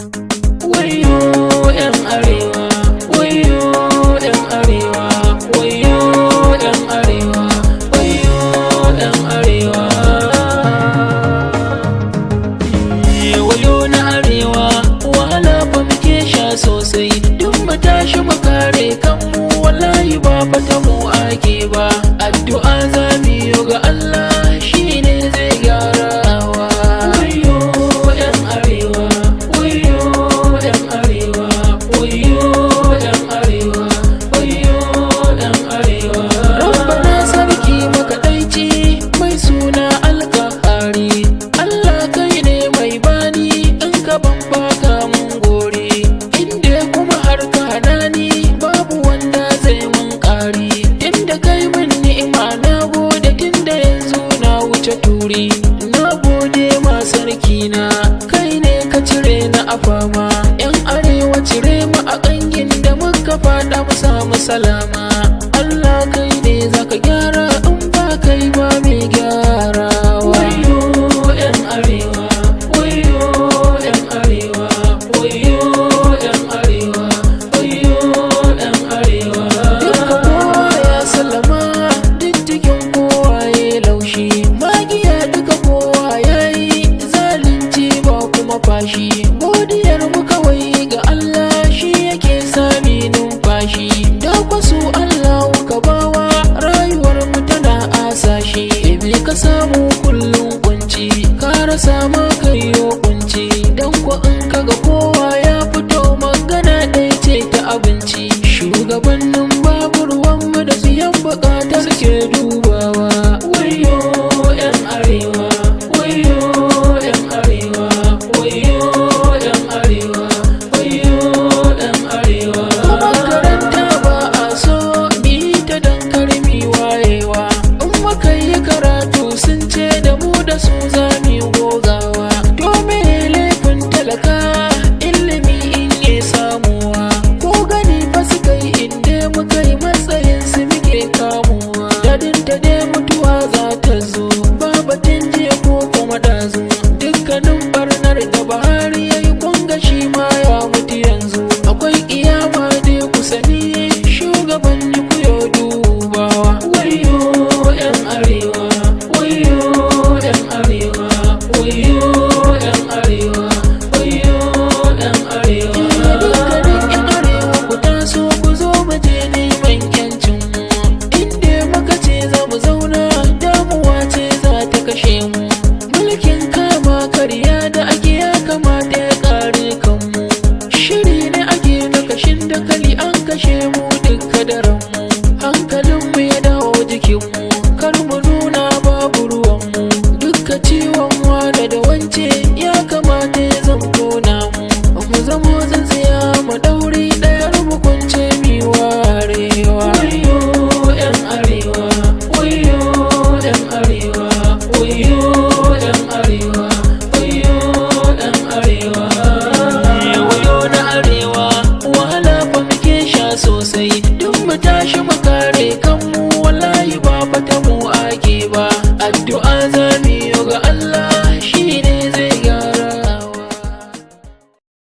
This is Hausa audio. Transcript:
Wayo 'yan arewa, wayo 'yan arewa, wayo 'yan arewa, wayo 'yan arewa. Wayo na arewa, wahala fa muke sha sosai. Duk mu tashi mu kare kanmu, wallahi ba fata mu ake ba. Addu'a za mu yi ga Allah, shine zai gyarawa. Wayo 'yan arewa, wayo 'yan arewa, wayo 'yan arewa, wayo 'yan arewa. Rabbana sarki makaɗaici, mai suna alƙahari. Allah kai ne mai bani, in ka ban baka mun gori. Inda kuma har ka hana ni, babu wanda zai mun ƙari. Tunda kai min ni'ima na gode, tunda yanzu na wuce turi. Na gode ma sarki na, kai ne ka cire na a fama. 'Yan arewa cire mu a ƙangin da muka faɗa mu samu salama.